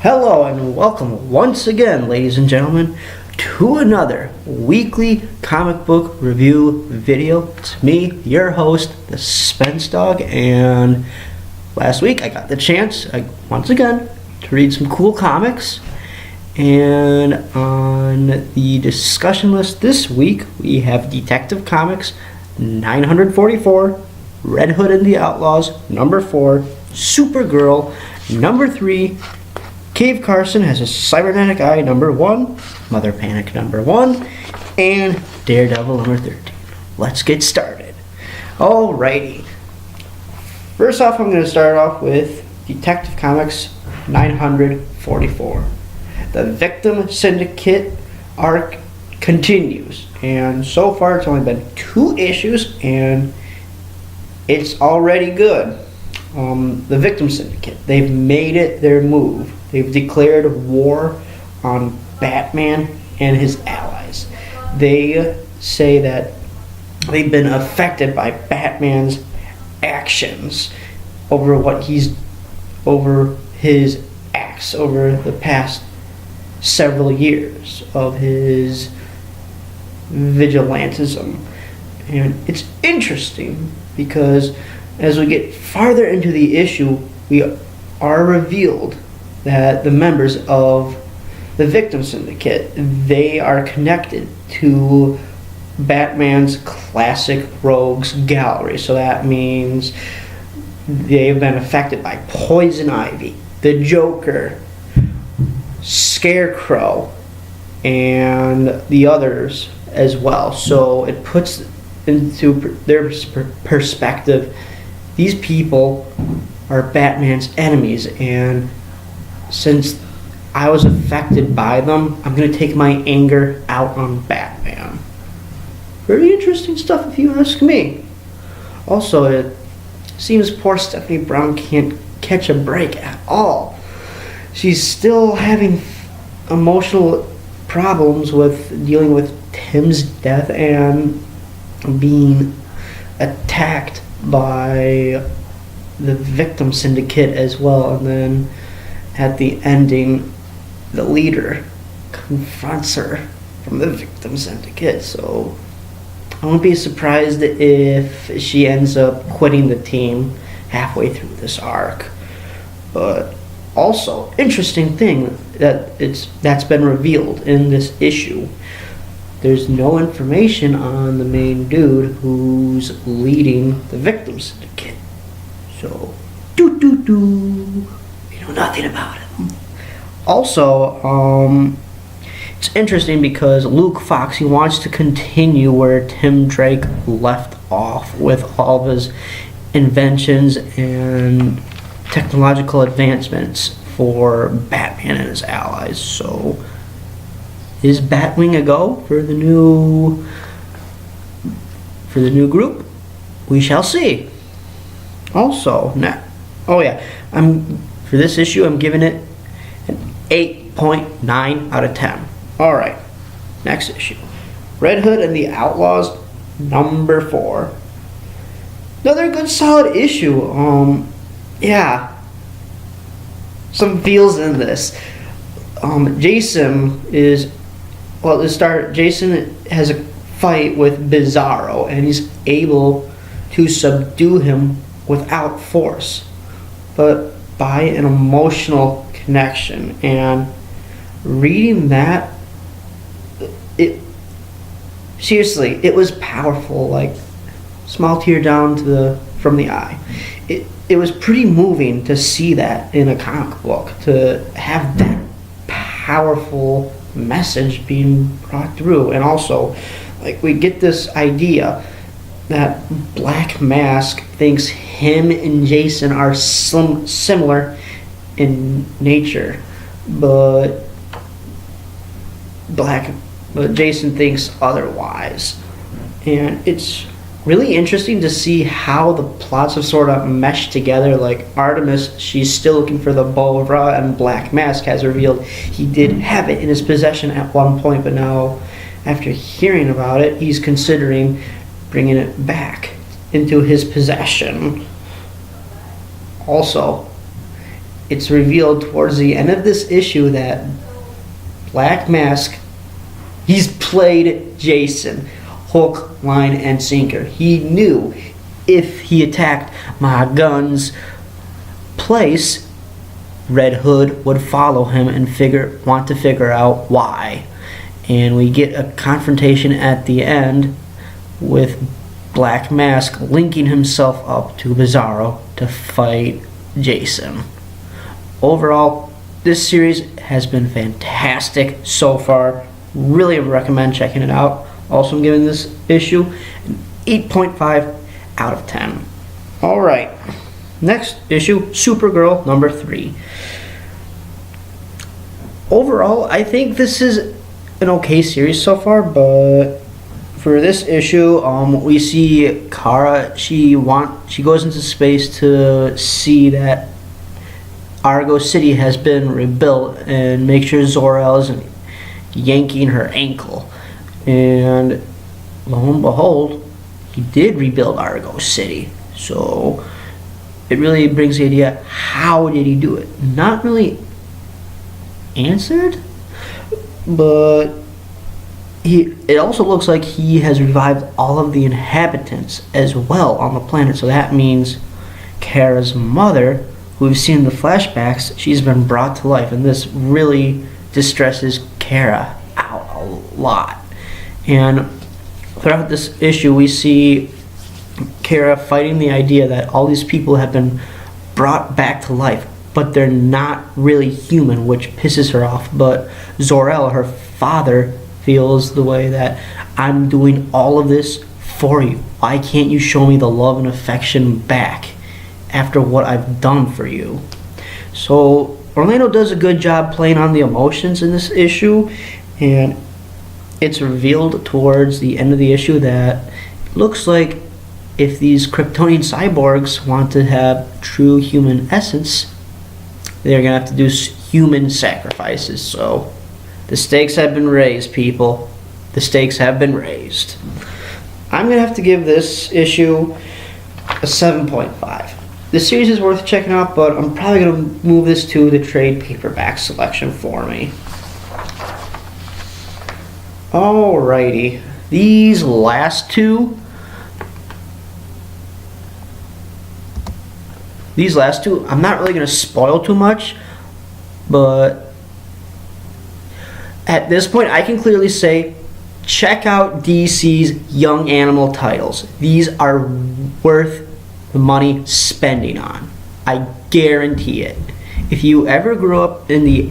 Hello and welcome once again, ladies and gentlemen, to another weekly comic book review video. It's me, your host, the Spence Dog, and last week I got the chance, once again, to read some cool comics. And on the discussion list this week, we have Detective Comics 944, Red Hood and the Outlaws, number 4, Supergirl, number 3, Cave Carson Has a Cybernetic Eye, number 1, Mother Panic, number 1, and Daredevil, number 13. Let's get started. Alrighty. First off, I'm going to start off with Detective Comics 944. The Victim Syndicate arc continues, and so far it's only been 2 issues, and it's already good. The Victim Syndicate, they've made it their move. They've declared war on Batman and his allies. They say that they've been affected by Batman's actions over his acts over the past several years of his vigilantism. And it's interesting because as we get farther into the issue, we are revealed that the members of the Victim Syndicate, they are connected to Batman's classic rogues gallery. So that means they've been affected by Poison Ivy, the Joker, Scarecrow, and the others as well. So it puts into their perspective, these people are Batman's enemies, and since I was affected by them, I'm going to take my anger out on Batman. Very interesting stuff if you ask me. Also, it seems poor Stephanie Brown can't catch a break at all. She's still having emotional problems with dealing with Tim's death and being attacked by the Victim Syndicate as well. And then at the ending, the leader confronts her from the Victim Syndicate. So I won't be surprised if she ends up quitting the team halfway through this arc. But also, interesting thing that's been revealed in this issue. There's no information on the main dude who's leading the Victim Syndicate. So, we know nothing about him. Also, it's interesting because Luke Fox, he wants to continue where Tim Drake left off with all of his inventions and technological advancements for Batman and his allies. So, is Batwing a go for the new group? We shall see. Also, for this issue, I'm giving it an 8.9 out of 10. All right, next issue, Red Hood and the Outlaws, number 4. Another good, solid issue. Some feels in this. Jason has a fight with Bizarro, and he's able to subdue him without force, but by an emotional connection. And reading that, it was powerful. Like, small tear down from the eye. It was pretty moving to see that in a comic book, to have that powerful message being brought through. And also, like, we get this idea that Black Mask thinks him and Jason are similar in nature, but Jason thinks otherwise. And it's really interesting to see how the plots have sort of meshed together. Like, Artemis, she's still looking for the Bow of Ra, and Black Mask has revealed he did have it in his possession at one point, but now, after hearing about it, he's considering bringing it back into his possession. Also, it's revealed towards the end of this issue that Black Mask, he's played Jason, hook, line, and sinker. He knew if he attacked my gun's place, Red Hood would follow him and want to figure out why. And we get a confrontation at the end with Black Mask linking himself up to Bizarro to fight Jason. Overall, this series has been fantastic so far. Really recommend checking it out. Also, I'm giving this issue an 8.5 out of 10. Alright, next issue, Supergirl number 3. Overall, I think this is an okay series so far, but for this issue, we see Kara. She goes into space to see that Argo City has been rebuilt and make sure Zor-El isn't yanking her ankle. And lo and behold, he did rebuild Argo City. So it really brings the idea, how did he do it? Not really answered, but it also looks like he has revived all of the inhabitants as well on the planet. So that means Kara's mother, who we've seen in the flashbacks, she's been brought to life, and this really distresses Kara out a lot. And throughout this issue, we see Kara fighting the idea that all these people have been brought back to life, but they're not really human, which pisses her off. But Zor-El, her father, feels the way that, I'm doing all of this for you. Why can't you show me the love and affection back after what I've done for you? So Orlando does a good job playing on the emotions in this issue, and it's revealed towards the end of the issue that it looks like if these Kryptonian cyborgs want to have true human essence, they're going to have to do human sacrifices. So the stakes have been raised, people. The stakes have been raised. I'm going to have to give this issue a 7.5. The series is worth checking out, but I'm probably going to move this to the trade paperback selection for me. Alrighty. These last two, I'm not really going to spoil too much, but at this point, I can clearly say, check out DC's Young Animal titles. These are worth the money spending on. I guarantee it. If you ever grew up in the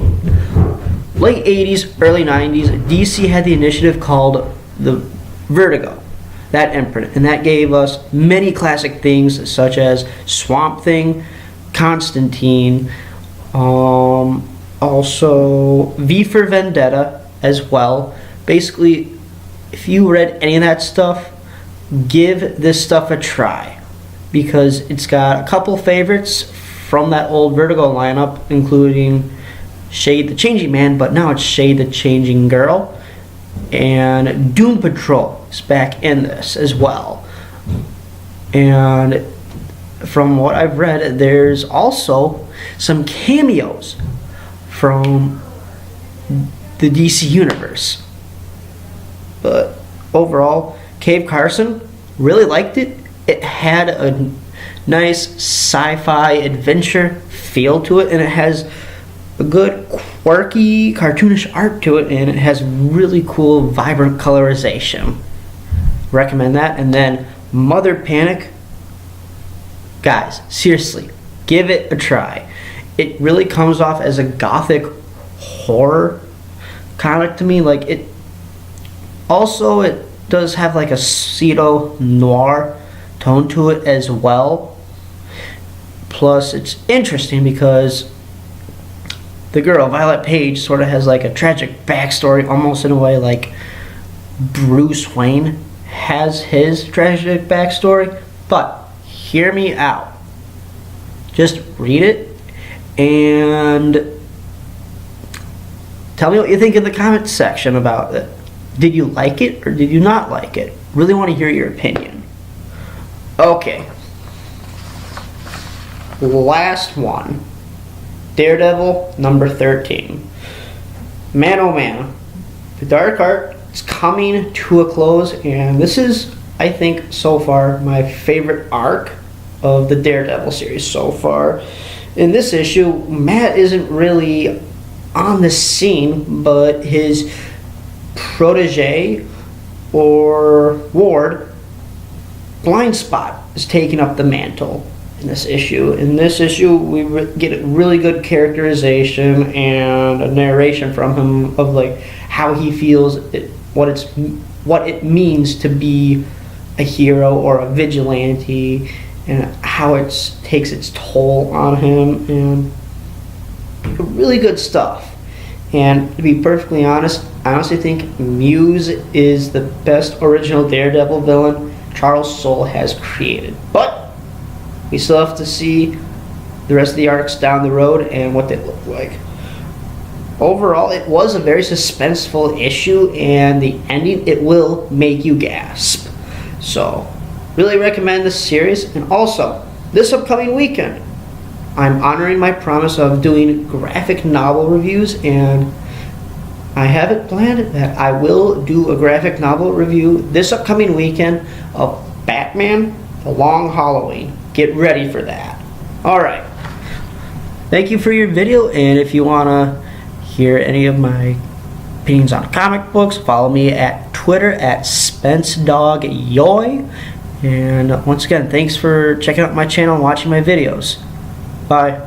late 80s, early 90s, DC had the initiative called the Vertigo, that imprint, and that gave us many classic things such as Swamp Thing, Constantine, also V for Vendetta as well. Basically, if you read any of that stuff, give this stuff a try, because it's got a couple favorites from that old Vertigo lineup, including Shade the Changing Man, but now it's Shade the Changing Girl, and Doom Patrol is back in this as well. And from what I've read, there's also some cameos from the DC universe. But overall, Cave Carson, really liked it. It had a nice sci-fi adventure feel to it, and it has a good quirky cartoonish art to it, and it has really cool vibrant colorization. Recommend that. And then Mother Panic, guys, seriously, give it a try. It really comes off as a gothic horror comic to me. Like, it does have like a pseudo noir tone to it as well. Plus, it's interesting because the girl, Violet Page, sort of has like a tragic backstory, almost in a way like Bruce Wayne has his tragic backstory. But hear me out. Just read it and tell me what you think in the comments section about it. Did you like it or did you not like it? Really want to hear your opinion. Okay. Last one. Daredevil number 13. Man, oh man, the Dark Arc is coming to a close, and this is, I think, so far my favorite arc of the Daredevil series so far. In this issue, Matt isn't really on the scene, but his protege or ward, Blind Spot, is taking up the mantle in this issue. In this issue, we get a really good characterization and a narration from him of like how he feels, what it means to be a hero or a vigilante, and how it takes its toll on him, and really good stuff. And to be perfectly honest, I honestly think Muse is the best original Daredevil villain Charles Soule has created. But we still have to see the rest of the arcs down the road and what they look like. Overall, it was a very suspenseful issue, and the ending, it will make you gasp. So, really recommend this series. And also, this upcoming weekend, I'm honoring my promise of doing graphic novel reviews, and I have it planned that I will do a graphic novel review this upcoming weekend of Batman: The Long Halloween. Get ready for that. Alright. Thank you for your video, and if you want to hear any of my opinions on comic books, follow me at Twitter at SpenceDogYoy. And once again, thanks for checking out my channel and watching my videos. Bye.